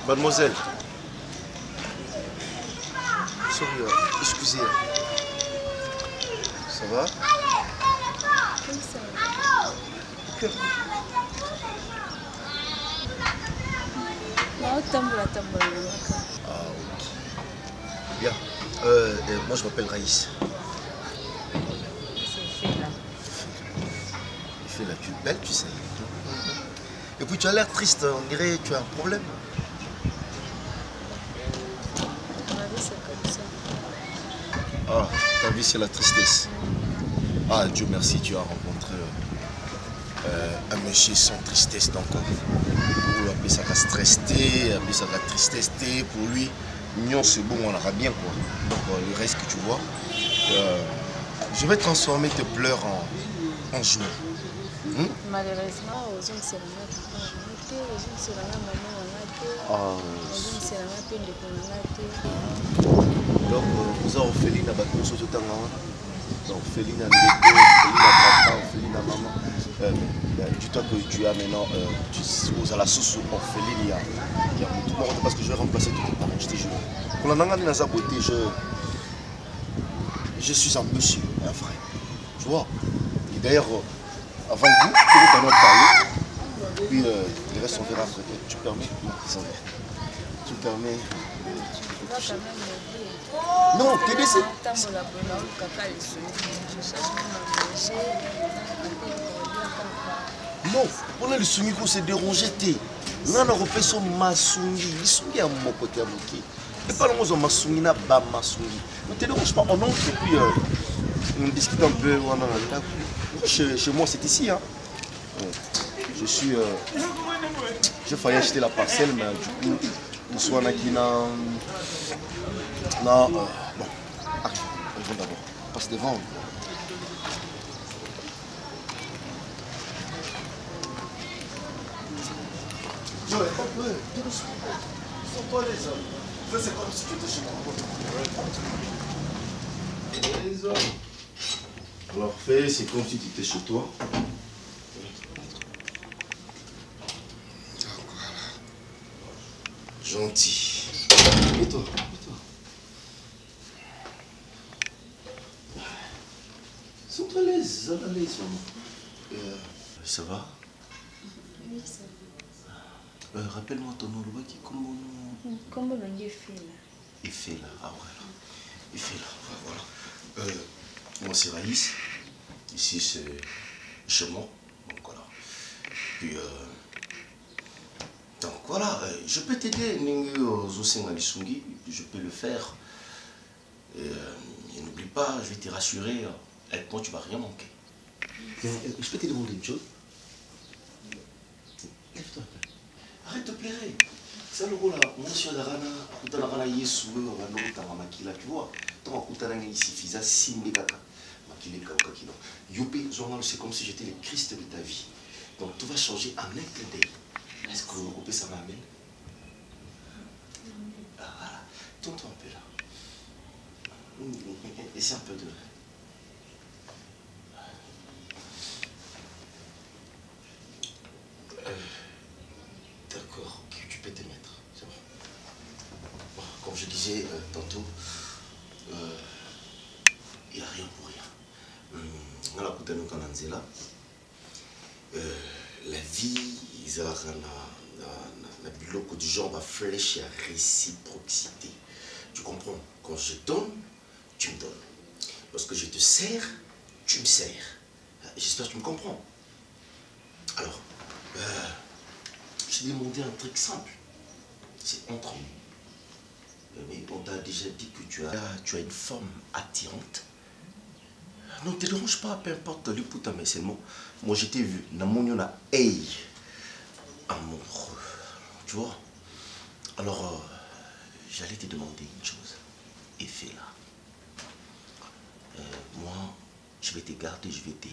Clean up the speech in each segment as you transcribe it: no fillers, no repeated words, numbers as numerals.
Mademoiselle, sorry, excusez. Ça va? Oui, ça va. Ah, ok. Bien. Moi, je m'appelle Raïs. C'est fait là. Tu es belle, tu sais. Et puis, tu as l'air triste. On dirait que tu as un problème. Ma vie, c'est comme ça. Ah, ta vie, c'est la tristesse. Ah, Dieu merci, tu as rencontré un monsieur sans tristesse. Donc, pour appeler ça la stress, appeler ça la tristesse, pour lui, non, c'est bon, on aura bien quoi. Donc, le reste que tu vois, je vais transformer tes pleurs en joie. Malheureusement, aux hommes, c'est la maman, aux hommes, c'est la maman, donc, vous avez orpheline à Bakou, sur tout un orpheline à Ndeko, orpheline à papa, orpheline à maman. Dis-toi que tu as maintenant, à la sauce orpheline, il y a tout le monde parce que je vais remplacer tous tes parents, je te jure. Pour la nangani dans sa beauté, je suis un monsieur, un frère. Tu vois. Et d'ailleurs, avant vous, tu vas parler. Puis le reste, on verra après. Tu permets? Non, ça va. Tu permets? Tu vas quand même m'aider. Non, t'aider c'est... Non, pour le sumiko c'est dérangé. On a repéré son masungi. Il sungi à mon côté à mon pied. Et pas le mot masungi na ba masungi. Ne te dérange pas, on entre et puis on discute un peu. Chez moi c'est ici. Hein. Je suis... j'ai failli acheter la parcelle, mais du coup, nous sommes qui n'a... Non, bon, arrive, on va d'abord. Passe devant. Joël, un peu, sors-toi les hommes. C'est comme si tu étais chez toi. Les hommes. Alors fais, c'est comme si tu étais chez toi. Gentil. Et toi? Sens-toi à l'aise, maman. Ça va? Oui, ça va. Rappelle-moi ton nom, qui comment Comment on y fait là? Il fait là, ah voilà. Il fait là, voilà. Moi c'est Raïs. Ici c'est chez moi. Donc voilà. Puis donc voilà, je peux t'aider, je peux le faire. Et n'oublie pas, je vais te rassurer, avec moi tu vas rien manquer. Je peux te demander une chose? Lève-toi un peu. Arrête de pleurer. C'est le rôle là, moi je suis à la rana, à la rana yesu, tu vois. Tant à ici, fisa simbekaka. C'est comme si j'étais le Christ de ta vie. Donc tout va changer en un clin d'œil. Est-ce que vous ça m'amène? Ah voilà, tourne-toi un peu là. Essaie un peu de... D'accord, ok, tu peux te mettre, c'est bon. Bon, comme je disais tantôt, il n'y a rien pour rien. Dans la Koutano Kananzela, la vie, ils ont un biloko du genre, flèche à réciprocité. Tu comprends? Quand je donne, tu me donnes. Lorsque je te sers, tu me sers. J'espère que tu me comprends. Alors, je t'ai demandé un truc simple. C'est entre nous. Mais on t'a déjà dit que tu as une forme attirante. Non, ne te dérange pas, peu importe le putain, mais c'est le mot. Moi, je t'ai vu, dans mon a hey, amoureux. Tu vois? Alors, j'allais te demander une chose. Et fais-la. Moi, je je vais te garder, je vais te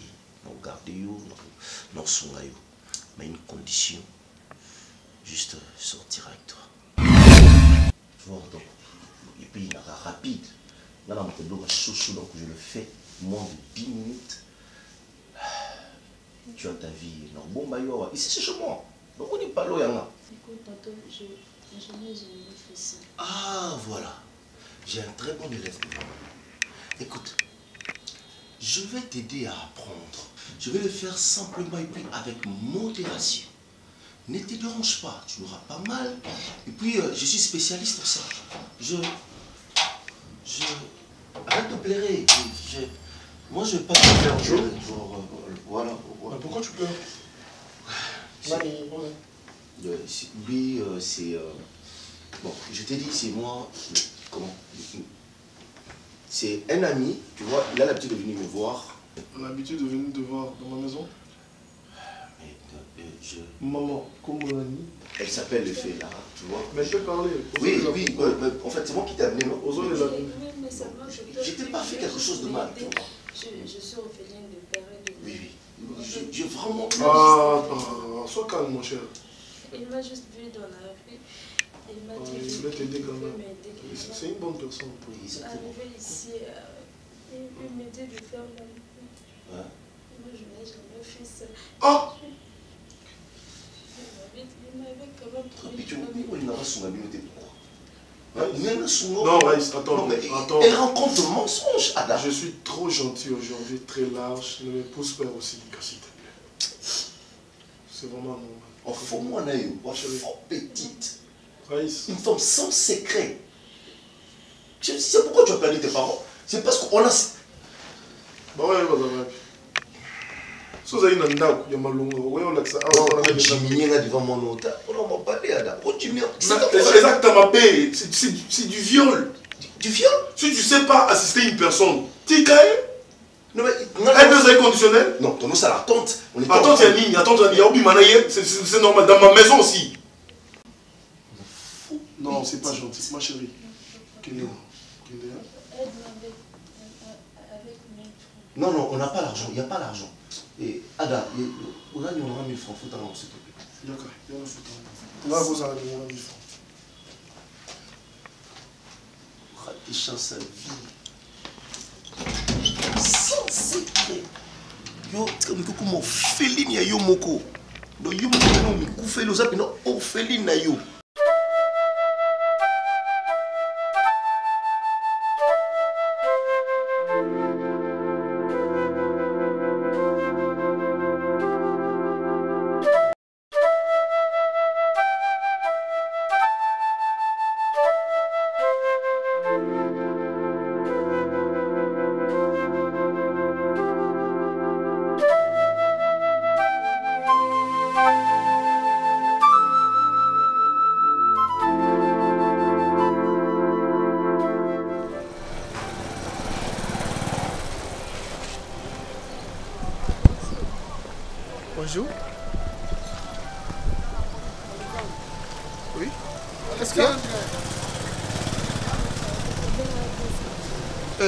garder, non, mais une condition, juste sortir avec toi. Tu vois, donc, et puis il y aura rapide. Là, dans mon tableau, donc je le fais moins de 10 minutes. Tu as ta vie. Non, bon, bah, ici c'est chez moi. Donc on n'est pas loin. Écoute, tonton, je n'ai jamais fait ça. Ah, voilà. J'ai un très bon élève devant moi. Écoute, je vais t'aider à apprendre. Je vais le faire simplement et puis avec modération. Ne te dérange pas, tu auras pas mal. Et puis, je suis spécialiste en ça. Arrête de pleurer. Moi, je ne vais pas te faire jouer. Voilà. Pourquoi tu pleures? Lui, c'est... bon, je t'ai dit, c'est moi... Comment? C'est un ami, tu vois, il a l'habitude de venir me voir. L'habitude de venir te voir dans ma maison? Maman, comment on a dit? Elle s'appelle le fait là, tu vois. Mais je peux parler. Oui, en fait, c'est moi qui t'ai amené, non? Mais seulement Je t'ai pas fait quelque chose de mal, tu vois. Je suis orpheline de père et de mère. Oui. J'ai vraiment... Sois calme, mon cher. Il m'a juste vu dans la rue. Il m'a dit il voulait t'aider quand même. C'est une bonne personne. Arrivé ici, il m'aider de faire l'amour. Ouais. Moi, je n'ai jamais fait ça. Oh! Il m'avait quand même trouvé. Non, Raïs, attends. Elle rencontre le mensonge, Ada. Je suis trop gentil aujourd'hui, très large. Ne me pousse pas aussi, s'il te plaît. C'est vraiment normal. Oh, faut-moi, Naïo. Oh, fort petite. Raïs. Une femme sans secret. C'est pourquoi tu as perdu tes parents. C'est parce qu'on a... Bah ouais, si vous avez une ndako, il y a malonga. Devant mon hôtel. On m'a parlé, Ada. Exactement, c'est du viol. Du viol? Si tu ne sais pas assister une personne, tu es caillé? Elle est conditionnelle? Non, ton nom, c'est la tante. Attends, il y a ligne, c'est normal. Dans ma maison aussi. Non, c'est pas gentil, ma chérie. Non, on n'a pas l'argent, il n'y a pas l'argent. Et Ada, on a 1000 francs, faut t'en s'il te plaît. D'accord, on va vous arrêter 1000 francs. Raté chance à vie. Sans secret. Yo, comme comment Féline ya yo moko. Do yo moko no mi kufeli ozapi no orpheline na yo. Bonjour. Oui. Est-ce que...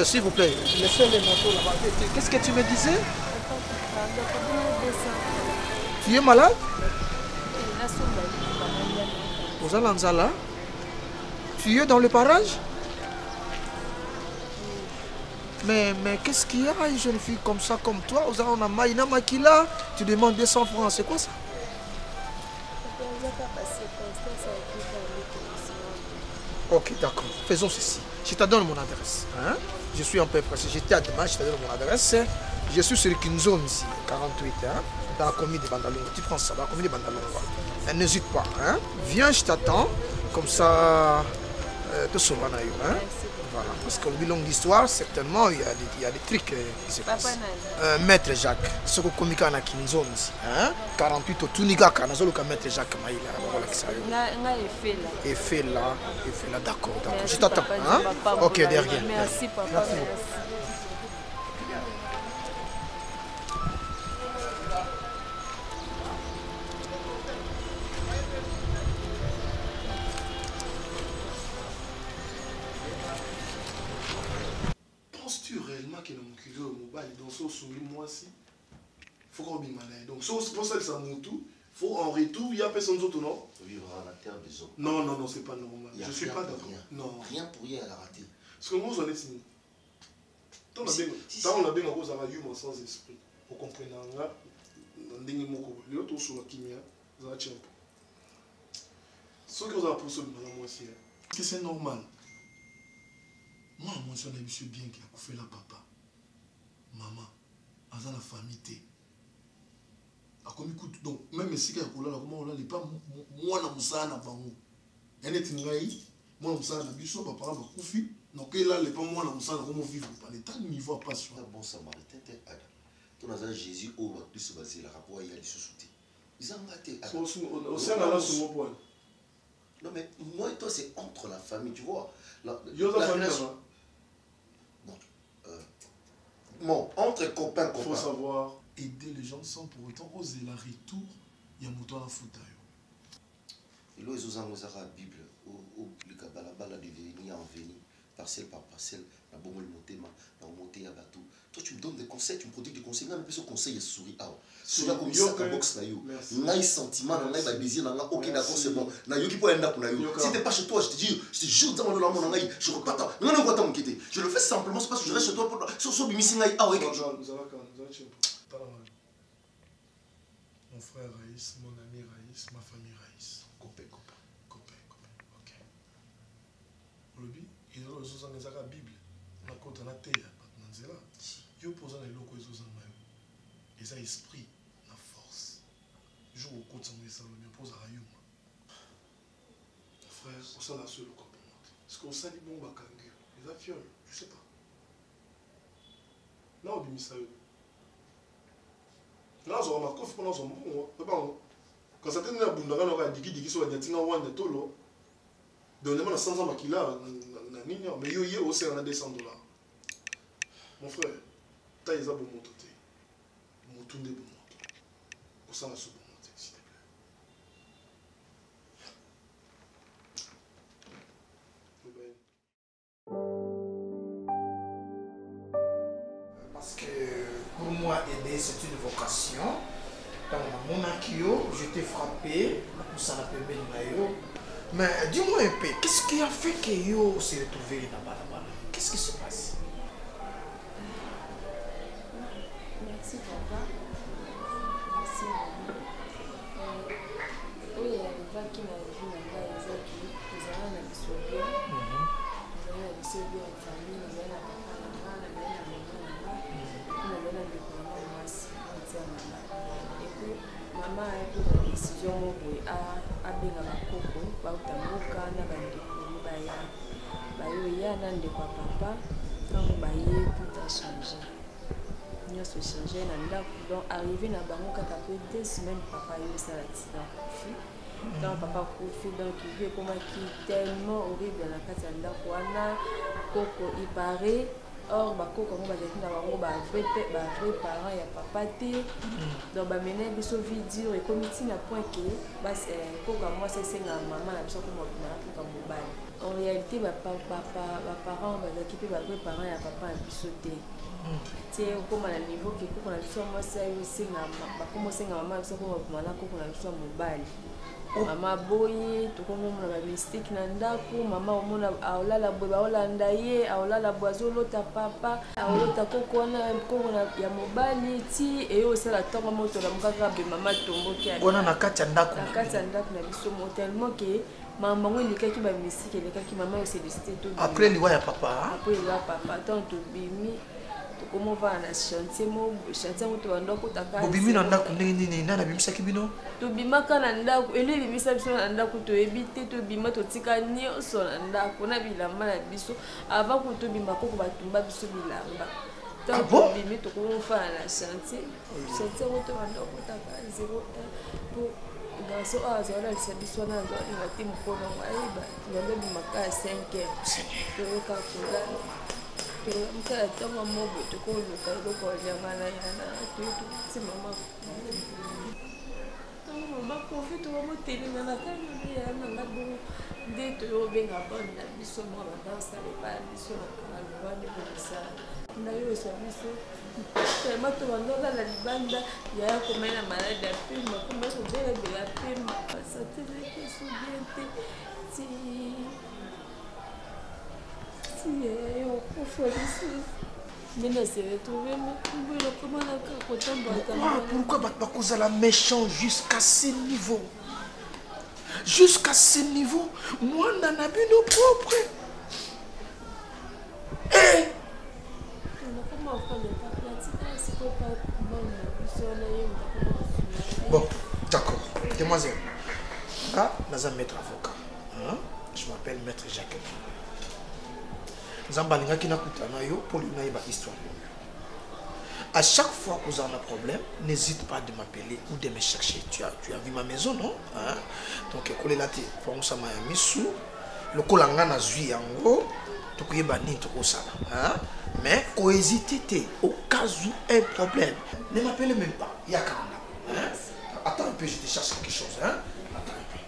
s'il vous plaît, laissez les motos là-bas. Qu'est-ce que tu me disais? Tu es malade? Aux Alanzala? Tu es dans le parage? Mais qu'est-ce qu'il y a, une jeune fille comme ça, comme toi, on a Maïna Makila, tu demandes 200 francs, c'est quoi ça? Ok, d'accord, faisons ceci. Je te donne mon adresse. Hein? Je suis un peu pressé, j'étais à demain, je te donne mon adresse. Je suis sur Kinzone ici, 48, hein? Dans la commune de Bandalongo. Tu prends ça, dans la commune de Bandalongo. N'hésite pas, hein? Viens, je t'attends, comme ça, te sauver, hein? Voilà, parce que le longue histoire, certainement, il y a des trucs qui se passent. Maître Jacques, ce que comme il y a Kinzone ici, hein? 48 au Tunigaka, nous avons Maître Jacques Maïla. Et fait là, d'accord, d'accord. Je t'attends, hein? Ok, derrière. Merci, papa. Merci. Penses-tu réellement que le mobile dans ce so souris moi si faut qu'on bimane donc so pour ça ça montou faut en retour il y a personne d'autre non vivre à la terre des hommes. Non non non c'est pas normal. Je suis pas d'accord. Non rien pour rien à la rater. Parce que moi on est signé. Tant on a bien cause à humain sans esprit. Vous comprenez là ndenge moko l'autre sur la kimia ça tient pas. Ce que vous avez pour ça dans moi aussi que c'est normal. Moi je suis bien qui a fait la papa. Maman dans la famille donc même si il comment on n'est pas moi na musana bango ene tingai moi musana biso papa ba kufi donc là les pas moi na musana comment vivre pas l'état niveau pas sur un bon samaritain Adam ton azan Jésus au va plus se baser la rapport il y a les sous-soutés ils ont raté au sein là sur mon point. Non mais moi et toi c'est entre la famille tu vois la famille bon entre copains faut savoir aider les gens sans pour autant oser la retour il y a moto à foutre et là ils ont la Bible au le kabalabala de venir en venir parcelle par parcelle la bombe le motema la monter à bateau toi tu me donnes des conseils tu me prodiges des conseils même ce conseil est souris ah cela comme ça ta box na yo ngai sentiment na ngai ba désir na nga OK d'accord c'est bon na yo qui peut enda pour na yo si t'es pas chez toi je te jure dans la mon ngai je repars pas non non quoi m'inquiéter je le fais simplement c'est parce que je reste chez toi pour so bimisi ngai ah ouais mon frère Raïs, mon ami Raïs, ma famille Raïs. Copain. Ok. Aujourd'hui, il y a des choses dans la Bible. On a compté dans la terre, dans la il y a des choses dans la et ça esprit, la force. Je vous compte dans ça, mais pose à Raïm. Frère, on s'en a seul le comprendre. Est-ce qu'on s'en dit bon, les affiole, je sais pas. Là, on dit ça. Là, on a remarqué pendant son bon. Quand ça tient à Bundara, on a dit sur la Tina Wan de Tolo. Donnez-moi la 100 ans qu'il a, mais il y a aussi un $200. Mon frère, tu as des abonnés de monter. Monter de bon monter. Pour ça, on a ce bon monter, s'il te plaît. Parce que pour moi, aider, c'est une vocation. Dans mon akio, je t'ai frappé, ça n'a pas bien maillot. Mais dis-moi un peu, qu'est-ce qui a fait que yo s'est retrouvé là-bas? Qu'est-ce qui se passe? Merci papa. Merci maman. Oui, il y a des gens qui m'ont vu là-bas, ils ont dit que nous allons la sauver. Nous allons la sauver en famille, nous allons la papa là-bas, nous allons la maman là-bas, nous allons la déploiement moi aussi, on tient là-bas. Et puis, maman a pris la décision à bien à la coco, bauta moka na bandeko baya. Bayo ya na ndeko papa, quand baye tout a changé. Nous se changer na ndako donc arrivé na bango kaka peu 2 semaines papa yo ça l'accident kufi. Donc papa kufi donc il vit comme qui tellement horrible na kati ya ndako wana koko il paraît. Or, bakoko mo bazaki na bango ba vrai parents ya papa te donc ba mener biso vidéo et comité na point que bas koko moi c'est nga maman na biso ko mo na ko mobile en réalité ba parents bazaki pe ba vrai parents ya papa na biso te te ko na niveau que koko na biso moi c'est nga ba ko mo senga maman biso ko mo na koko na biso mobile. Mama boye tokomona ba mystique na ndako mama omona aolala boye baolanda ye aolala boazolota papa aolota koko na ya mobali ti e yo sala tonga moto la mukaka be mama tomboki ona na kati ya ndako na biso mo tellement que mama ngoni kaki ba mystique le kaki mama yo se décidé to après liwa ya papa tant to bimi comment va na chantier mo chantier mo to ndako taka bimi na ndako nini na bimisaki bino to bimaka na ndako ele bimisa biso na ndako to ebite to bima to tika nyonso na ndako na bilamba na biso avant ko to bima ko batumba biso bilamba tant to bimi to ko fa na chantier mo to ndako taka 01 pour garçon a zala le biso na zala na timu ko na aiba ngalo bimaka 5h to ka kula mka tama mobo to ko luka loko ya mala yana to si mama mama ko fitu mo tele na kana ya na ngabo de to benga banda biso mo ba dansa le ba biso na kana ba ni ko sa na yo sa biso tellement tout le monde dans la libanda il y a comme la maladie à pima comme ça on est de la pima ça te dit que souviens si on fait ici mais là c'est retrouvé mais comment pourquoi bakoza la méchant jusqu'à ce niveau? Jusqu'à ce niveau, moi n'en ai plus nos propres. Eh! Bon, d'accord. Demoiselle, là, nous allons maître avocat. Hein? Je m'appelle Maître Jacques. Nous allons parler pour l'histoire. À chaque fois que vous avez un problème, n'hésite pas de m'appeler ou de me chercher. Tu as vu ma maison, non? Hein? Donc, il y a des sous, le colanga na zui yango, tu peux y banir tout ça. Mais, hésitez au cas où un problème. Ne m'appelez même pas. Il y a quand même. Attends un peu, je te cherche quelque chose. Hein? Attends un peu.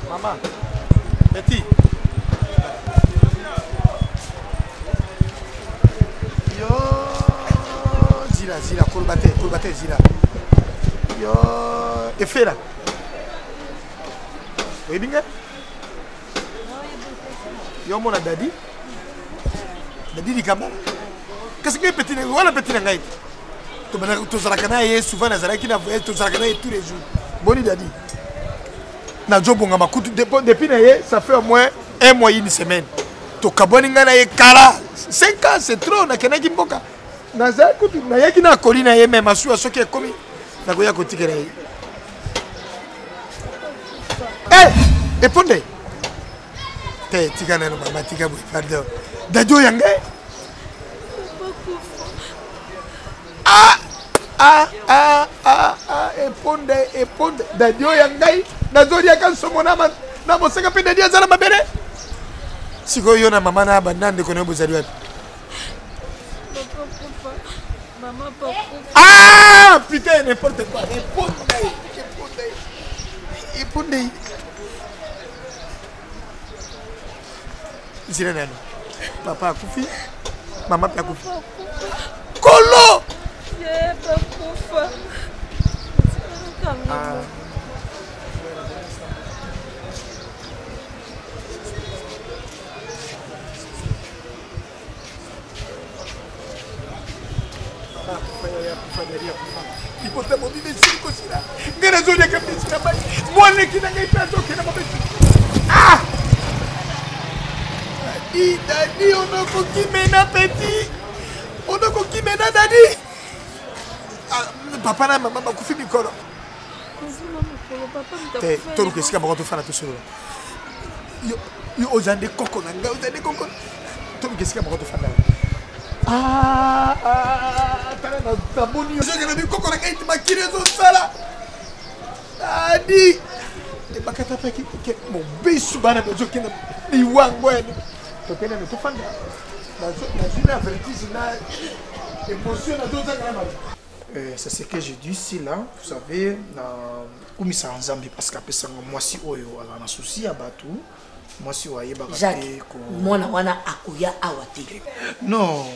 Maman, Betty. Yo, Zila, Kolbate, Zila. Yo, Efera. Oui, bien. Yo, mon Dadi. Dadi di Kamara. Qu'est-ce que petit n'est pas petit n'est tu seras souvent dans la qui n'a tu seras tous les jours. Boni Dadi. Na jobonga makutu depuis ça fait au moins un mois une semaine to kaboni ngana ye kala 5 ans c'est trop na kenaki mboka na za kutu na yaki na kolina ye même asu asoki ekomi na goya kotikera ye et ponde te tigana no mama tiga boy pardon dajo yange et ponde dajo yangai Nazoria kan somona na moseka pe dadia zala mabere siko yo na mama na bandande ko ne bozali wapi maman papa putain n'importe quoi Ipundei zina nani papa akufi mama pe akufi kolo papa Ipote mo bibe siko sila. Ngere zo de kapti sila bai. Mwane kina ngai peso kina mo besi. Dadi onoko kimena petit. Onoko kimena dadi. Papa na mama bakufi mikolo. Te toro ke sika bakoto fana to solo. Yo ozande koko na ngai ozande koko. Toro ke sika bakoto fana. Tara na boni yo ngana bi koko na kaiti makirezo sala. Adi. E bakata pa ki mo besu bana bezo kena ni wango ene. To kena me to fanda. Na zina vertige na émotion na doza ngana. C'est ce que j'ai dit ici là, vous savez, comme ça en Zambie parce qu'après ça moi si oyo ala na souci abatu. Moi si oye Jacques, mwana wana akuya awate. Non,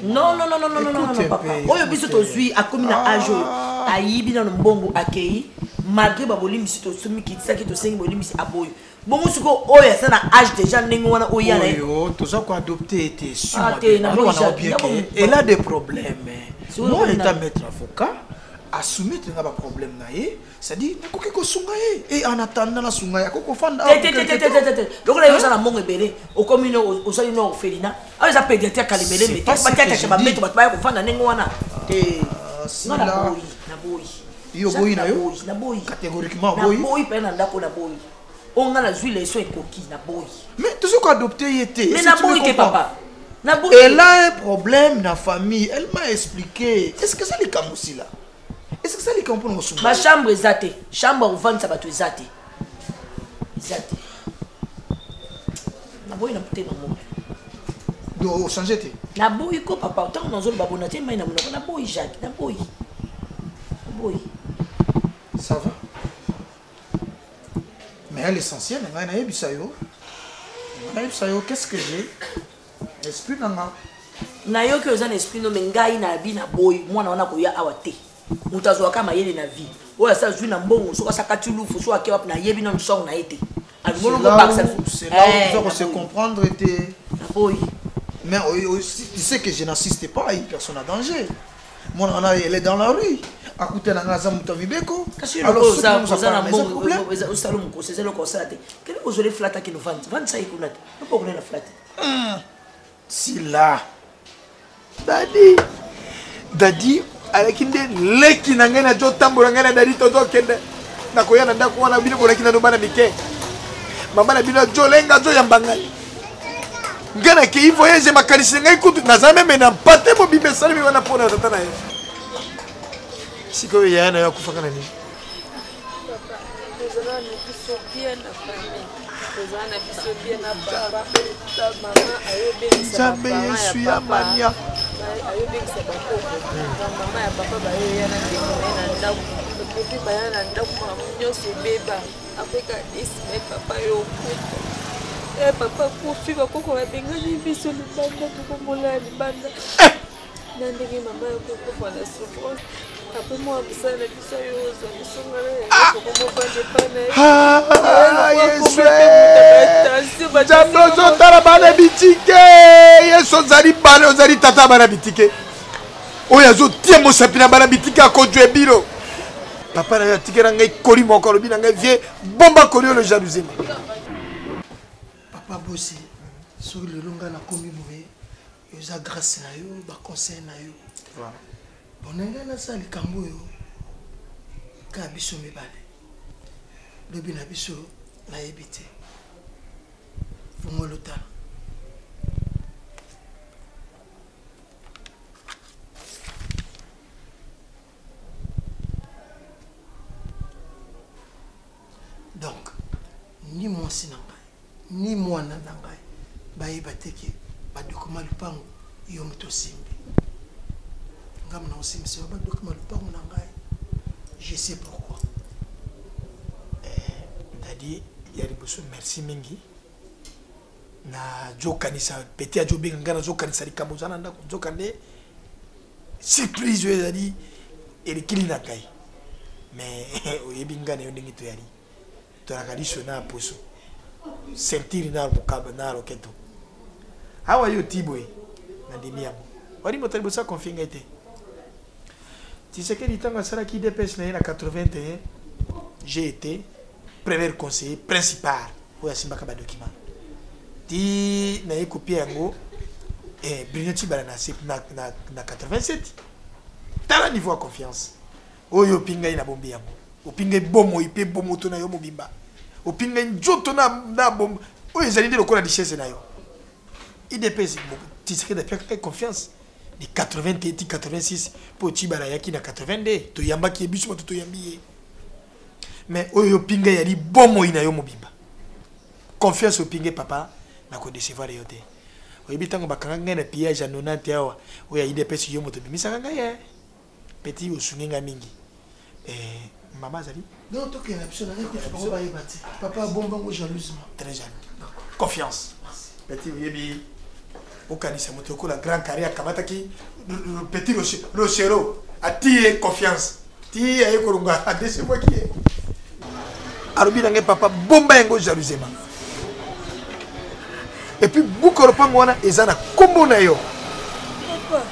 papa. Oyo biso to zui akomi na ajo ayibi na mbongo akei malgré ba bolimisi to sumi kitisa ki to sengi bolimisi aboyo. Bongo siko oyo ça na âge déjà ndenge wana oya na. Oyo toza ko adopter était sûr. Elle a des problèmes. moi étant maître avocat à soumettre un problème naé c'est-à-dire nakoki ko sunga et en attendant la sunga ya ko fanda donc là ils ont la monge belé au commune au sali no felina ils a pédiatrie kalibelé mais pas tata ba mettre ba ko fanda nengo wana non na boy yo boy na yo na boy catégoriquement boy na boy pe na ndako na boy on a la huile et soin coquille na boy mais tout ce qu'on adopté y était mais na boy que papa na boy elle a un problème dans la famille elle m'a expliqué est-ce que ça les camoussi là est-ce que ça les comprend au ma chambre ezate chambre uvanda bato ezate na boy na puté na mo do changer té na boy ko papa autant dans zone babona té mai na mo na boy Jacques na boy ça va mais l'essentiel na yebisayo qu'est-ce que j'ai esprit nanga na yo ke ozana esprit no mengai na bi na boy mwana wana ko ya awate mutazo kama yele na vie oya sa jui na mbongo soka sakati lufu so akewa na yebi na nsong na été c'est là où on se comprendre était boy mais tu sais que je n'assiste pas à une personne en danger mon ana elle est dans la rue à côté na ngaza mutamibeko alors ça na mbongo o salon ko c'est le constat quel est aujourd'hui flatter qui nous vend ça ikunate on peut connaître la flatter si là dadi avec une leki na ngena jo tambola ngena dadi toto kende na koya na ndako wana bino bolaki na ndobana mike mama na bino jo lenga jo yambanga ngena ke il voyage makanisi ngai kutu na zame mena pate mo bibe sala mi wana pona tata na ye siko yana ya kufaka nani Jamais je suis à mania. Papa na tikera ngai koli moko lobi na ngai vie bomba koli le jalousie. Papa bossi sur le longa na komi boye yoza grâce na yo ba conseil na yo. Voilà. Bonanga na sali kambo yo. Ka biso mibale. Lobi na biso na yebite. Fongo lota. Donc, ni moi sinanga, ni moi nananga, baïba teke, ba document lupango, yo mto simbi. Ngam na osimbi se ba document lupango nanga. Je sais pourquoi. Dadi, yari boso merci mingi. Na jo kanisa peti a jo benga na jo kanisa likambo zana ndako jo kande surprise yo dadi ele kilina kai. Mais oyebinga na yo ndingi to yari. Torakalisho na poso sentiri na bukaba na roketo hawa yo tiboy na dimiamo wali motalibo sa confinga ete tu sais que ditanga sara ki DPS na 81 j'ai été premier conseiller principal pour asimba ka ba document ti na ekopie yango Brillanti bala na 87 tala niveau de confiance oyo pinga ina bombi yango opinga bomo ipe bomo to na yo mobimba opinga njoto na bombo oyo ezali de lokola richesse na yo IDPS tu sais que depuis confiance de 88 86 pour tibala yaki na 82 to yamba ki ebiso to yambi mais oyo pinga yali bomo ina yo mobimba confiance opinga papa na ko décevoir yo te oyebi tango bakanga ngene piège à 90 awa oyo IDPS yo moto bimisa nga ye petit osunga mingi maman Zali non toi qui es papa bon jalousement très jaloux confiance petit yebi au kanisa motoko la grand carrière kamataki petit rochero ati confiance ti aye kolunga a décevoir qui est alobi nanga papa bomba yango jalousement et puis beaucoup de gens ont ezana kombo na yo papa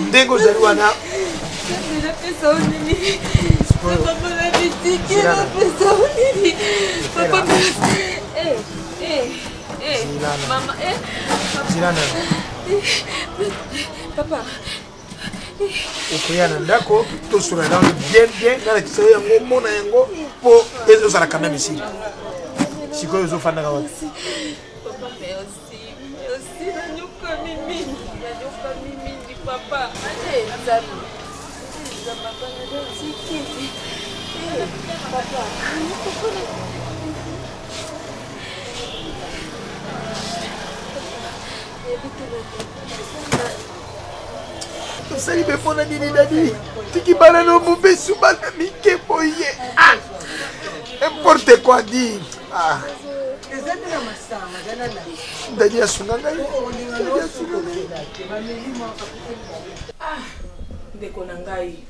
Ndenge ozali wana. Napesa unini. Papa na bitiki napesa unini. Papa. Mama Zilana. Papa. Okoya na ndako tosula na bien na kisa yango mona yango po ezo sala quand même ici. Sikoyo ozofanda ka wapi? Papa merci. Nanyuka mimi papa. Tosali befona nini dadi? Tiki banano mube subana mike boye. Ah! N'importe quoi dit. Ah! Dadi asunga ngai. Ah! Ndeko na ngai.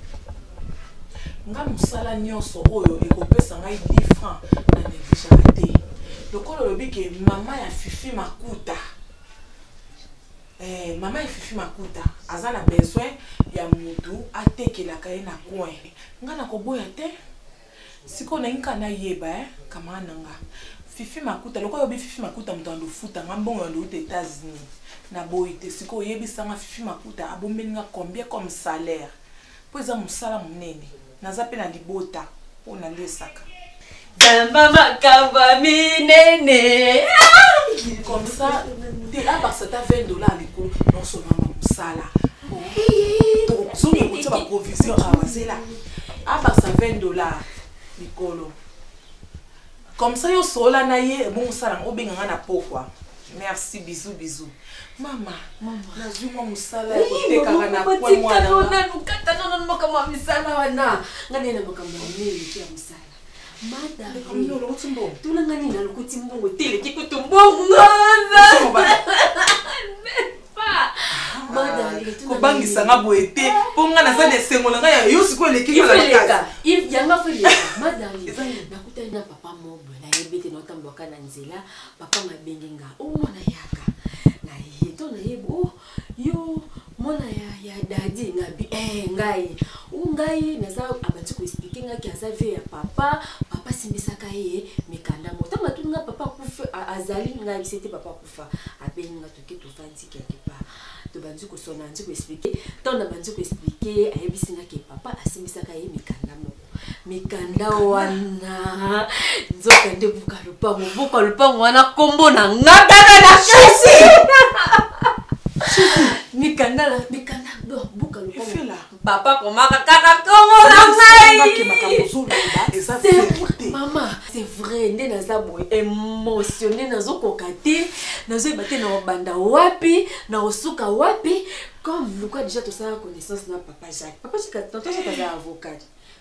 Nga musala nyonso oyo ekopesa ngai 10 francs na negligera te. Lokolo lobi ke mama ya Fifi Makuta. Mama ya Fifi Makuta aza na besoin ya mutu atekelaka ye na coin. Nga na koboya te. Siko na inka na yeba kama nanga. Fifi Makuta lokolo lobi Fifi Makuta mutando futa ngambongo ndo aux États-Unis. Na boite siko yebisa nga Fifi Makuta abombeli nga combien comme salaire. Po eza musala munene. Naza pe na libota po na lesaka. Damba makamba minene. Comme ça, t'es là parce que t'as $20 l'école, non seulement musala. Donc, si on a une provision à Wazela, à part ça $20 l'école. Comme ça, yo sola na ye bon sala obenganga na pokwa. Merci, bisous. Mama, nazwi mo musala otekaka na kwa mwana. Non, makamba misala wana. Ngane na makamba minene ya musala. Madame, tu l'as gagné dans le côté mbongo télé qui coûte mbongo. Madame, kobangi sanga boete ponga na za de sengola nga ya yosi ko leki ko la casa. Il yanga fele. Madame, nakuta na papa mobo na yebete na tamboka na nzela, papa mabengenga. O mona yaka. Na yeto na yebo. Yo mona ya dadi na bi ngai. Ngai naza abati ko expliquer nga ki azavi ya papa simbisaka ye mikanda motama tunga papa kufa azali nga bisete papa kufa abenga toke tofandi quelque part to banzi ko sona nzi ko expliquer tona banzi ko expliquer ayebisinga ke papa asimbisaka ye mikanda wana nzoka nde buka lupango wana kombo na ngata na shisi mikanda buka lupango papa komaka kaka kombo na Maman, c'est vrai, nde naza boy émotionné nazo kokate, nazo ebate na banda wapi, na osuka wapi, comme Luka déjà tout ça connaissance na papa Jacques. Papa Jacques tonton Jacques avocat.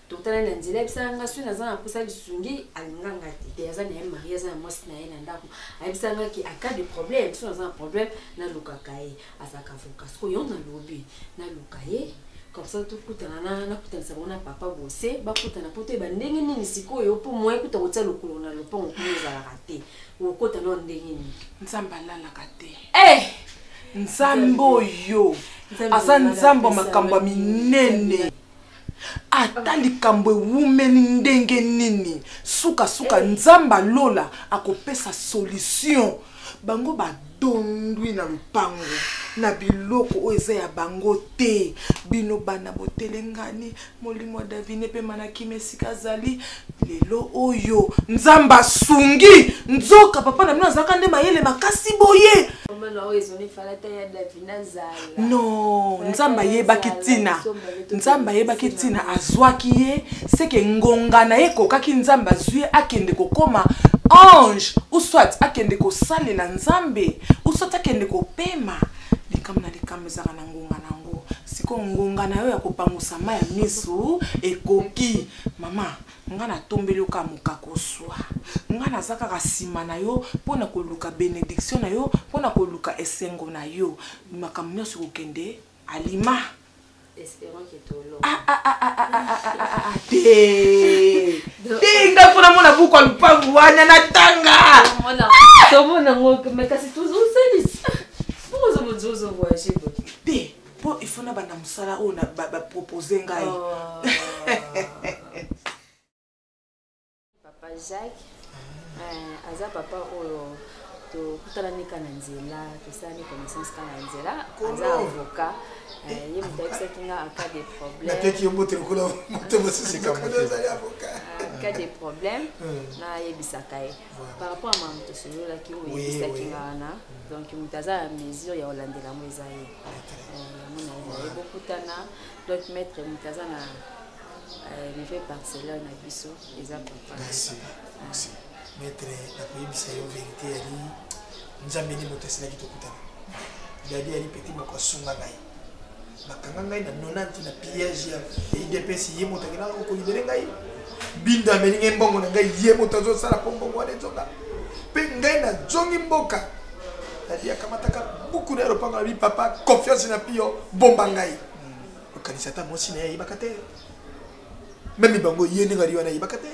Tonton na nzela bisanga sui naza na posa lisungi alinganga te. Yaza na mariage na mosi na ye na ndako. Ayebisanga ki a cas de problème, so naza un problème na Luka kaye, azaka avocat. Ko yo na lobby, na Luka ye. Comme ça tout kutana na kutanisa bona papa bosse ba kutana poto ba ndenge nini sikoyo po moye kuta kotia lokolo na lopongo kuza la raté okota no ndenge nini nzamba lala kate nzambo yo asa nzambo makambo minene ata likambo ewumeli ndenge nini suka nzamba lola akopesa solution bango ba dondwi na lupango na biloko oyo eza ya bango te bino bana botelengani molimo davine pe manaki mesika zali lelo oyo nzamba sungi nzoka papa na mino azaka nde mayele makasi boye no nzamba yebaki tina azwaki ye seke ngonga na ye kokaki nzamba azwi akende kokoma ange ou soit akende kosalela nzambe ou soit akende kopema likam ezaka na ngonga nango siko ngonga na yo ya kopangusa ma ya misu ekoki mama nga natombeli oka mokakoswa nga naza kaka nsima na yo mpona koluka bénédiction na yo mpona koluka esengo na yo makambo nyonso kokende alima Tinga kuna mona buku alupangu wana na tanga. Tomona ngoke makasi tuzo selis. Bonzo voyage. po il faut na bana musala o na ba proposer ngai. Papa Jacques aza papa oyo to kutala nika na nzela to sa ni connaissance kana nzela aza avocat ye mutaki kinga en cas de problème na teki yo moto ko la moto c'est comme avocat en cas de problème na yebisaka ye par rapport à mamuto solo la ki o yebisa kinga na donc mutaza à mesure ya olandela mo ezaye mona ye bokutana donc maître mutaza na livre parcellaire na biso eza papa. Merci maître na koyebisa yo vérité ali nzambe ni moto esila kitokutana dadi ali petit moko asunga ngai bakanga ngai na 90 na piège ya IDPS ye moto akina okolibere ngai binda melinge mbongo na ngai ye moto azosala po mbongo wana ezoka mpe ngai na zongi mboka dadi akamataka buku na eropanga na bi papa confiance na pio bomba ngai okanisa ta mosi na ye yebaka te même bango ye ndenge ali wana yebaka te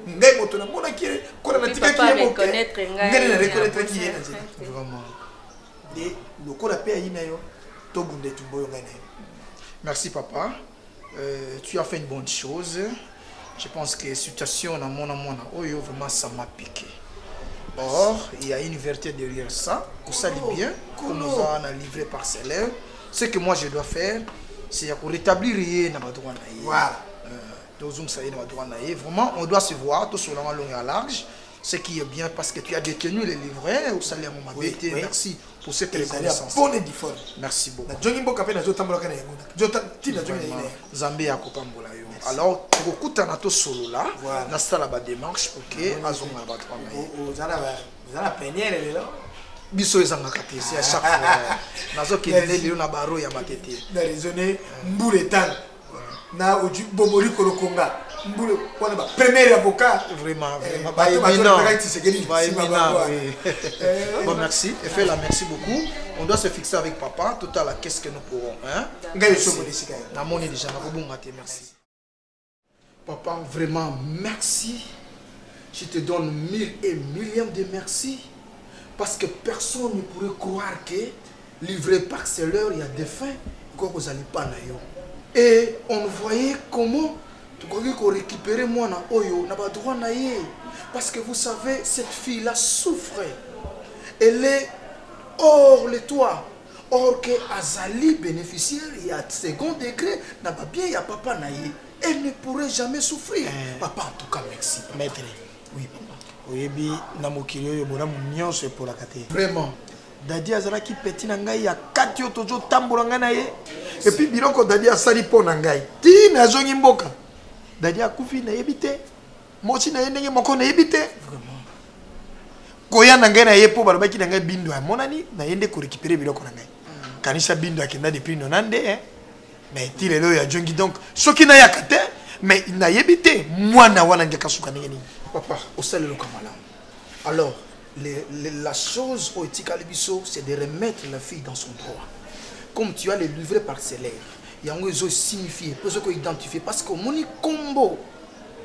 ngai moto na mona ki kona na tika ki ye moke ngai na reconnaître ki ye na nzela vraiment de lokola pe ayina yo to bunde tumboyo ngai na yo. Merci papa, tu as fait une bonne chose. Je pense que la situation dans mon oyo vraiment ça m'a piqué. Or il y a une vérité derrière ça. Vous savez bien qu'on nous a livré parcellaire. Ce que moi je dois faire c'est de rétablir rien dans ma droite. Voilà. Vraiment, on doit se voir tout sur la longue et large, ce qui est bien parce que tu as détenu les livrets au salaire mon mabé. Merci pour cette reconnaissance. Merci beaucoup. Zambé a kopambola yo. Alors, tu écoutes na to solo là, na sala ba démarche pour que azonga ba trois mai. Zala peniere lelo. Biso ezanga kate, c'est à chaque fois. Nazo ki lelo na baro ya matete. Na raisonner mbouletan. Na oju bomori kolokonga mbule wana ba premier avocat vraiment bon merci et fait la merci beaucoup. On doit se fixer avec papa tout à l'heure qu'est-ce que nous pourrons hein na moni déjà na kobunga te. Merci papa, vraiment merci, je te donne 1000 et millions de merci parce que personne ne pourrait croire que livré parcellaire il y a des fins quoi vous allez pas na yo. Et on voyait comment tu crois qu'on récupérait moi na oyo na ba droit na ye parce que vous savez cette fille là souffre, elle est hors le toit, or que Azali bénéficiaire il y a second degré na ba bien ya papa na ye, elle ne pourrait jamais souffrir. Papa en tout cas merci maître. Oui papa oyebi na mokili oyo bona nyonso pour la kate vraiment dadi azalaki petit na ngai ya kati yo tozo tambola ngai na ye et puis biloko dadi asali po na ngai ti na zongi mboka dadi akufi na yebite mosi na ye ndenge moko na yebite vraiment koya na ngai na ye po balobaki na ngai bindo ya monani na yende ko récupérer biloko na ngai kanisa bindo akenda depuis 90 mais ti lelo ya jongi donc soki na yakate mais na yebite mwana wana ngeka suka ndenge ni papa osale lo kamala. Alors la chose au Tikalibiso, c'est de remettre la fille dans son droit. Comme tu as les livrets parcellaires, il y a un réseau signifié, peut se identifier parce que mon combo,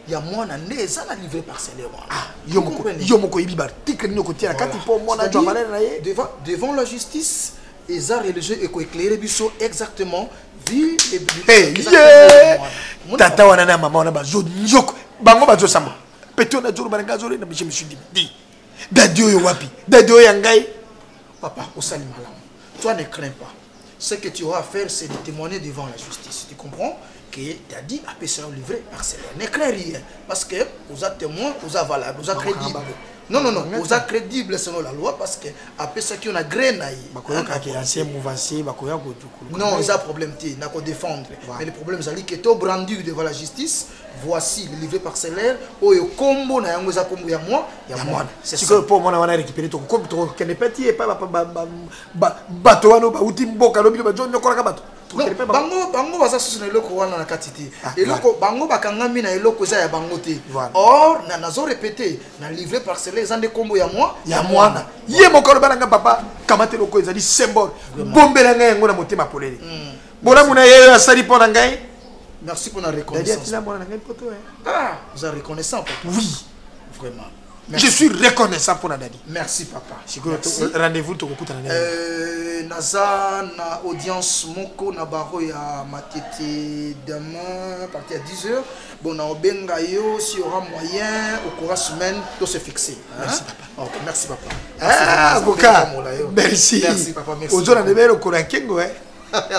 il y a moins d'années, ça la livré parcellaire. Devant la justice, les arts religieux et éclairer biso exactement. Tata wana maman na bazo njoko bango bazo sama peto na joro bananga joro na je me suis dit Dadio wapi, Dadio yangai. Papa, au salut malam. Toi ne crains pas. Ce que tu auras à faire, c'est de témoigner devant la justice. Tu comprends que Dadi a pu se livrer parcellaire. Ne crains rien. Parce que vous êtes témoin, vous êtes valable, vous êtes crédible. Non, non, non, vous êtes crédible selon la loi parce que après ça qui on a grenaille. Non, il y a un problème, il y a un défendre. Mais le problème, c'est que tu as brandi devant la justice. Voici le livret parcellaire. Oh, il y a un combo, il y a un combo, il y a moi. C'est ça. Pour moi, on a récupéré ton combo. Tu n'es pas dit, pas bateau, outil, boka, bateau. Bango va s'assurer le courant dans la quantité. Et le bango va quand même na eloko za ya bangote. Or na nazo répéter na livrer parcellaire za de combo ya moi ya mwana. Yé mokolo balanga papa kamate loko ezali symbole. Bombela ngai ngona motema polele. Bona muna ye asali pona ngai. Merci pour la reconnaissance. Ah, vous êtes reconnaissant pour toi. Oui, vraiment. Je suis reconnaissant pour Nadadi. Merci papa. Rendez-vous tout beaucoup Naza na audience moko na baro ya matete demain à partir de 10h. Bon na obenga yo si aura moyen au courant semaine de se fixer. Merci papa. OK, merci papa. Ah Boka. Merci. Merci papa, merci. Ozona de belo courant Kengo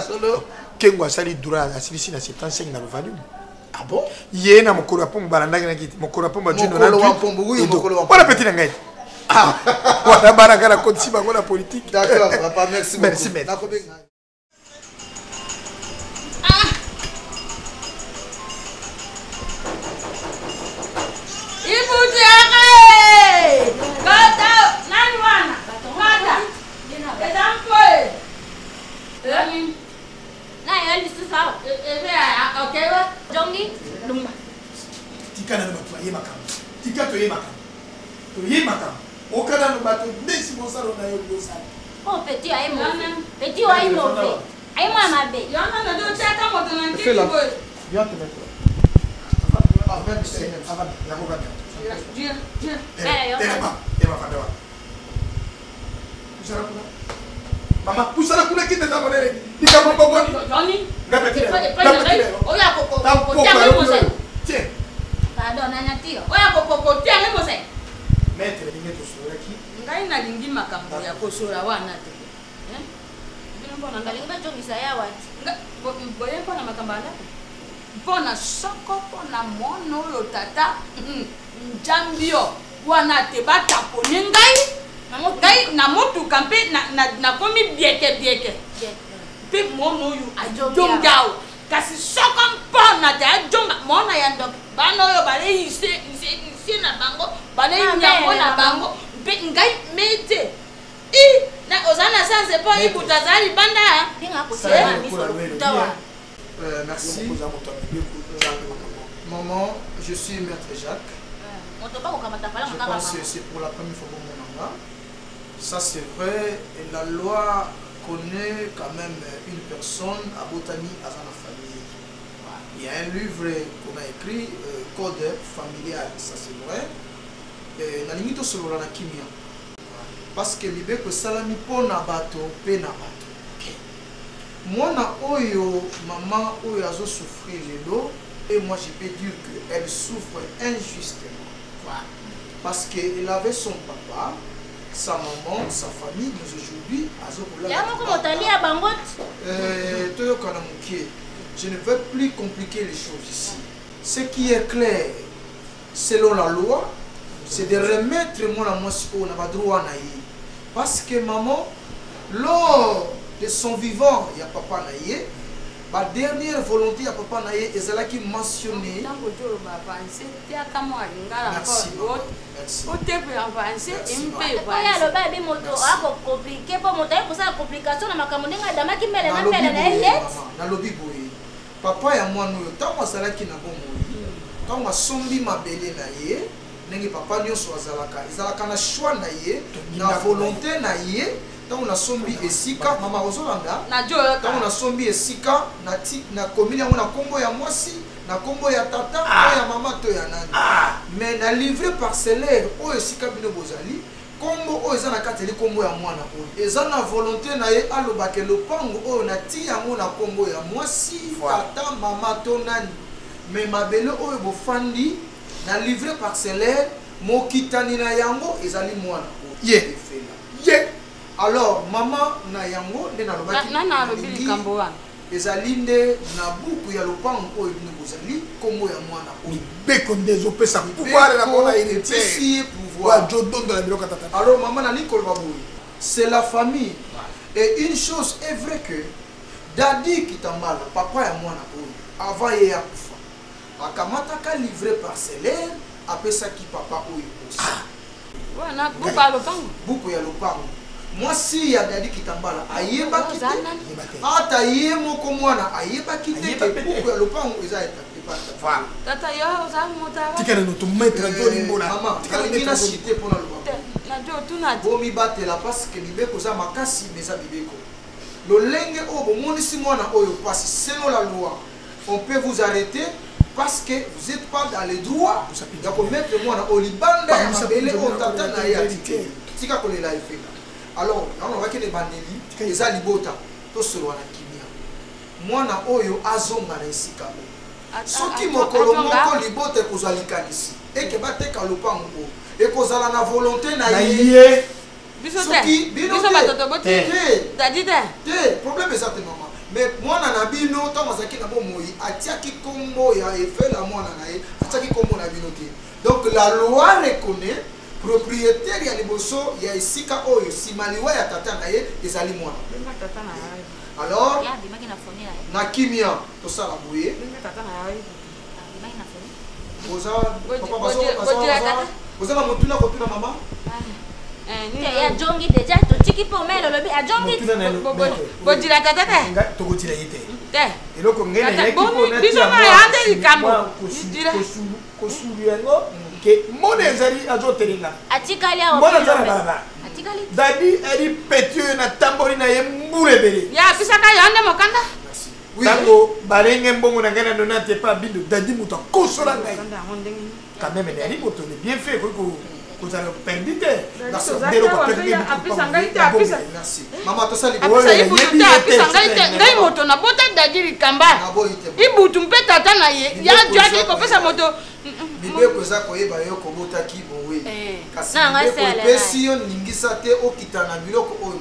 Solo Kengo sali dura asili na 75 na value. Ah bon? Yé na mokolo pombe balanda na kiti mokolo pombe jino na mokolo voilà petit na ngai. Ah voilà baraka na konti bango la politique. D'accord papa, merci beaucoup. Merci maître. Tika na bato ye makam. Tika to ye makam. To ye makam. Okana no bato nesi mosalo na yo bosala. Oh petit aïe mon. Petit aïe mon. Aïe moi ma bé. Yana na do chaka moto na kiti boy. Viens te mettre. Mama, pusala kuna kita na monere. Nika mambo gani? Johnny. Ngapetile. Oya koko. Tiens mo se. Tiens. Pardon nana tio. Oya koko tiens mo se. Maître lingi to soraki. Ngai na lingi makambo ya kosora wana te. Bino mbona ngalingi bajongisa ya wati. Boye mpona makambo ala. Mpona soko mpona mono oyo tata. Njambio wana te batapone ngai. Ngai na motuka mpe nakomi bieke. Mpe mono oyo ajongao. Kasi soko mpona te ajonga mona ya ndoko. Bana oyo bale ise na bango. Bale nyango na bango. Mpe ngai mete. Na ozana sanse po ibutazali banda. Pinga kusema miso tawa. Merci. Maman, je suis Maître Jacques. Je pense que c'est pour la première fois au Monanga. Ça c'est vrai, et la loi connaît quand même une personne à Botany à sa famille. Il y a un livre qu'on a écrit, Code familial, ça c'est vrai. Na limite sur la kimia. Parce que libeko salami pona bato pe na bato. Mwana oyo maman oyo azo souffrir lelo et moi je peux dire qu'elle souffre injustement. Parce qu'elle avait son papa, sa maman, sa famille, mais aujourd'hui, je ne veux plus compliquer les choses ici. Ce qui est clair, selon la loi, c'est de remettre moi la on a droit. Parce que maman, lors de son vivant, il y a papa naïe. Ma dernière volonté à papa naïe est celle qui mentionnait. Merci. Papa et moi, nous, tant que ça qui n'a pas mouru, tant que sombi ma belle naïe, n'est papa n'y soit zalaka. Zalaka na choix naïe, na volonté naïe. Tant on a sombi et sika, maman Rosolanda. Tant on a sombi et sika, na commune on a combo ya moi si, na combo ya tata, ya maman to ya nani. Mais na livré parcellaire, o et sika bino bozali, combo o ezana kateli combo ya moi na o. Ezana volonté na ye alobake le pango o na ti yango na combo ya moi si, tata maman to nani. Mais ma belle o bo fandi, na livré parcellaire, mo kitani na yango ezali moi na o. Ye. Alors, maman na yango nde na lobaki ezali nde na buku ya lopango oyo bino bozali kombo ya mwana oyo beko ndezo pesa pouvoir na mona héritier pouvoir jodondo na biloko tata. Alors maman na nikolo baboui, c'est la famille. Et une chose est vrai que Dadi Kitambala, papa ya mwana oyo, avant ye ya kufa akamataka livré parcellaire apesaki papa oyo aussi. Wana buku ya lopango. Buku ya lopango. Moi si ya Dadi Kitambala ayeba kite ata ye moko mwana ayeba kite ke buku ya lopango eza eta tata yo za motaba tikana no to mettre to limbola mama tikana cité pour la loi na jo tuna bomi batela parce que libeko za makasi meza bibeko lolenge o bomonisi mwana oyo parce selon la loi on peut vous arrêter parce que vous n'êtes pas dans les droits ya komettre mwana olibanda ya mabele otata na ye atike tika kolela efeka alors naonobaki na ebandeli eza libota tosolwa na kimia mwana oyo azonga na esika oyo soki mokolo moko libota ekozwa likanisi eke bateka lopango oyo ekozala na volonté na ye soki bino te problème eza te mama mais mwana na bino ntango azalaki na bomoi atiaki kombo ya efela mwana na ye atiaki kombo na bino te donc la loi reconnaît propriétaire ya liboso ya esika oyo nsima liwa ya tata na ye ezali mwana alors na kimia tosala boye boza na motuna kotuna mama ya jongi deja totiki po melo lobi a jongi bodira tata te tokotila ye te eloko ngene yaki mpona biso na yande likambo kosulu yango ke mona ezali azotelinga atikali awa mona aza na balabala dadi eri peti oyo natamboli na ye mbula ebele ya bisaka yande mokanda ntango balenge mbongo na ngai na nona te pa bindo dadi moto akosola ngai quand même nayali moto ne bien fait koki kozala perdi te mama tosali ngai moto nabota dadi likamba ibutu mpe tata na ye yajwaki kopesa moto mibeko eza koyeba yo kobotaki bowe kasi mibeko epesi yo ningisa te okita na biloko oyo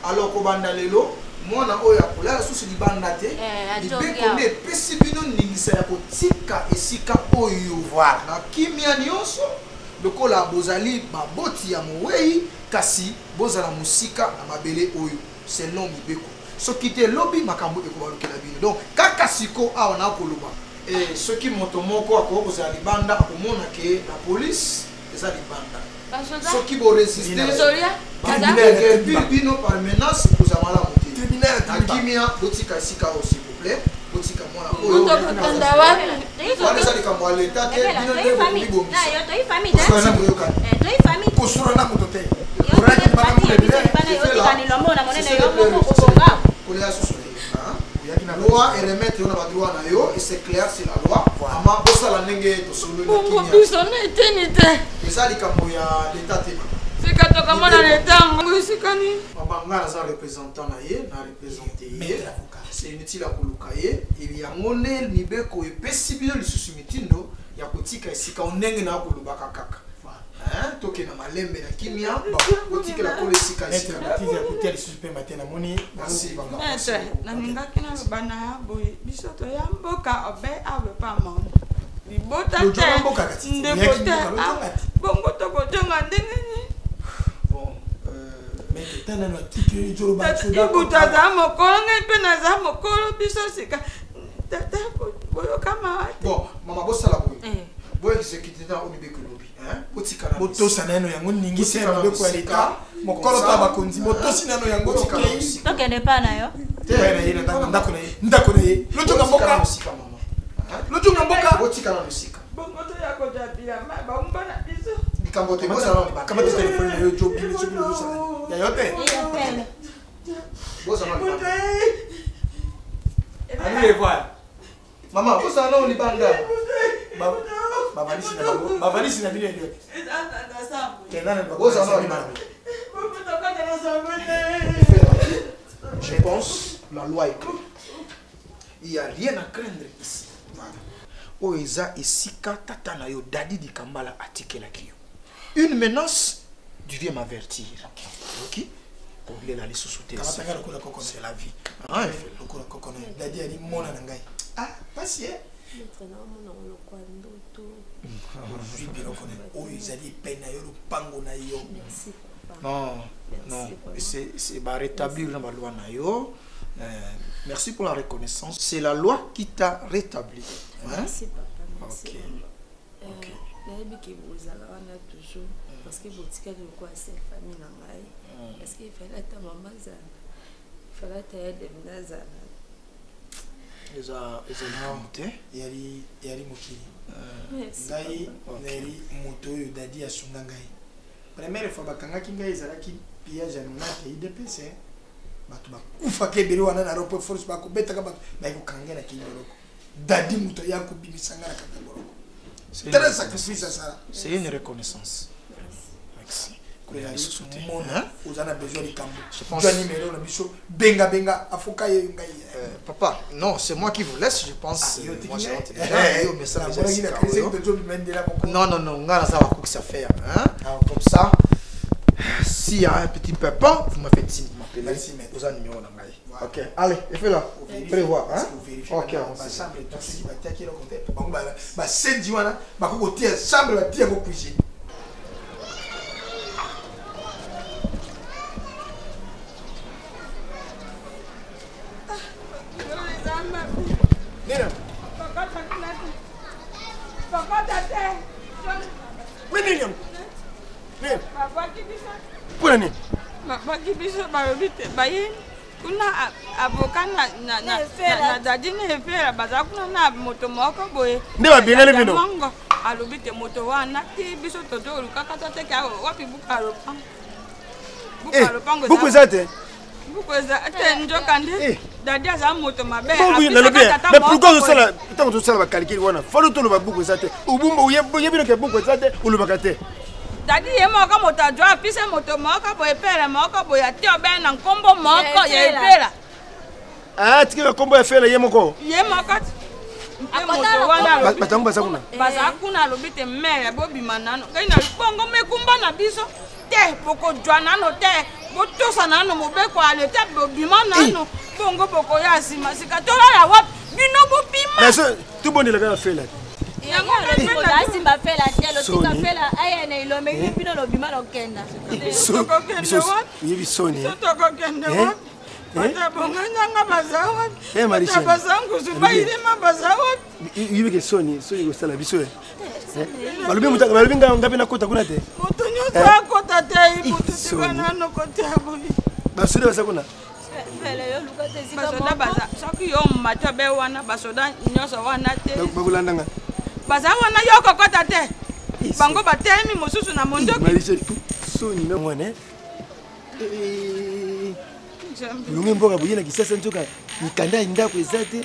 alors kobanda lelo mwana oyo akolala susu libanda te mibeko nde epesi bino ningisa ya kotika esika oyo na kimia nyonso lokola bozali baboti ya mowei kasi bozala musika na mabele oyo selon mibeko soki te lobi makambo ekobalukela bino donc kaka siko awa na koloba soki moto moko akoki kozala libanda akomona ke la police eza libanda soki boresiste bino par menace kozala malamu te na kimia botika esika oyo s'il vous plaît botika mwana oyo wana eza likambo ya leta te bino nde bobibomisa kosura na moto te kolela susu loi eremettre yo na badroit na yo et c'est clair c'est la loi ama bosala ndenge biso na eteni te eza likambo ya leta te sika tokamona leta ngo esikani nga naza représentant na ye na représente ye c'est inutile ya koluka ye yango nde mibeko epesi bino lisusu mitindo ya kotika esika ndenge na kolobaka kaka toke na malembe na kimia kotikela kolo esika esika lisusu mpe mate namoni nalingaki naloba na ya boye biso toya mboka obe awe pa mondo libota te ndeko te bongo tokojonga ndenge nini ibutu aza mokolo ngai mpe naza mokolo biso sika tata boyokama te mama bosala boye boyekisekiti na oyo mibeko elobi botosa nano yango ningisi ya mibeko ya leta mokolo to ya bakonzi botosi nano yango tikei tokende pa na yo ndako na ye lojonga mboka lojonga mboka botika na mosika bongo toya koja bilamba baumba na biso likambo te bozala kamata telefone na yo jobili soki lozosala ya yo te bozala allez voir mama bozala na libanda bavalisi na bino yote bozala na libanda je pense la loi est claire il y a rien à craindre ici oyo eza esika tata na yo dadi dikambala atikelaki yo une menace du vieux m'avertir ok kolela lisusu te c'est la vie lokola kokono dadi ali mona na ngai pasi oyo ezali epai na yo lopango na yo non c'est rétablir na baloi na yo. Merci pour la reconnaissance. C'est la loi qui t'a rétabli. Merci papa, merci. Ok. Toujours parce que botika de quoi c'est famille na ngai. Parce qu'il fallait ta maman za. Il fallait ta aide na yali mokili ngai neri moto oyo dadi asunga ngai première fois bakangaki ngai ezalaki pillage ya nonate idps bato bakufaka ebele wana na aéroport force bakobetaka bato bakokanga na kinyoloko Dadi Moutoya Koubibisanga Kataboro. C'est très sacrifice à ça. C'est une reconnaissance. Merci. Vous avez besoin de Cambo. Je pense. Benga Benga, Afoka et papa, non, c'est moi qui vous laisse, je pense. Moi, j'ai non, on a ça faire. Comme ça, s'il y a un petit pépin, vous me faites signe, vous m'appelez. Vous avez un numéro dans maille. Ok, allez, fais-le. Prévoir. Ok, on va ça. C'est Diwana, ma côté, chambre, la tire au cuisine. Nina. Oui, Nina. Nina. Pour nini? Baki biso barobite baye kuna avocat na dadi na efera baza kuna na moto moko boye. Nde ba bingane bino. Mongo alobite moto wana ti biso toto lukaka tote ka wapi bukalo pango. Bukalo pango. Buku zate. Buku zate njoka nde. Dadi aza moto mabe. Bongo na lobe. Mais pourquoi ça la tant que ça va calculer wana. Falo to lo ba buku zate. Ubumba uyebino ke buku zate ulubakate. Dadi ye moko moto adwa pise moto moko boye pere moko boye ati obe na nkombo moko ye pera. Ah, tike kombo ya fela ye moko. Ye moko. Moto wana batangu basa kuna. Basa kuna lobite mere bobi manano. Kaina bongo mekumba na biso. Te poko jwana no te. Botosa nano mobeko ale te bobi manano. Bongo poko ya sima sika tola la wap bino bobima. Mais tout bon il a fela. Simba fait la telle, l'autre fait la aïe, et l'homme est venu dans le bima au Kenda. Baza wana yoko kota te. Bango batemi mosusu na mondoki. Marisha soni na mwana. Lungi mboga buyina kisasa ntoka nikanda indako ezate.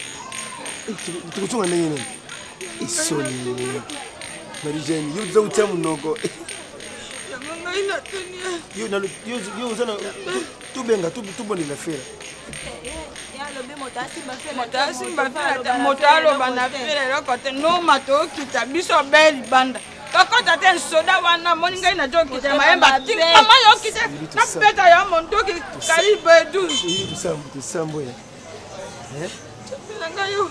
Tukuchunga nani nani. Isoni. Marisha ni yo zawu tamu noko. Yo zana tubenga tuboni la fera. Motalo bana fere kote no mato kita biso beli banda. Kokota ten soda wana moninga ina jo kita maemba tinga mama yo kita na peta ya mondoki karibe 12. Tusambo ya. Nanga yo.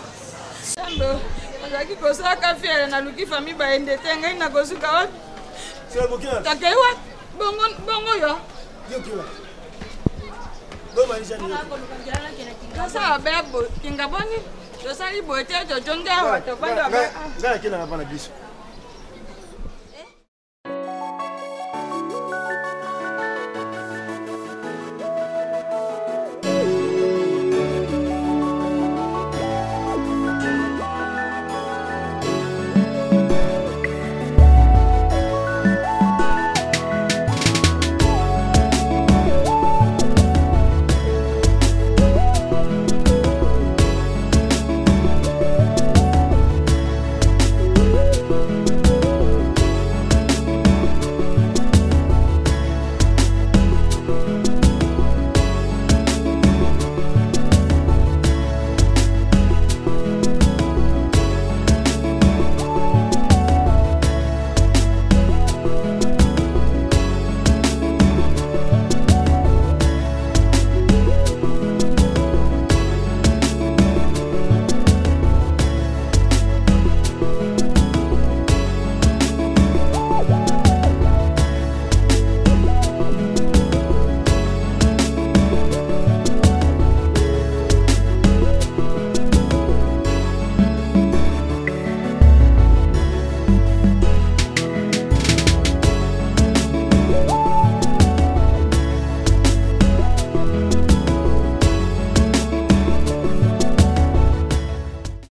Sambo. Azaki kosaka fere na luki fami ba ende tenga ina kosuka wapi? Sio bokina. Takewa bongo yo. Yo kiwa. Doma nisha ni. Kasa bebo kinga boni. Tosali boete to jonga wa to banda ba. Ngala kina hapana biso.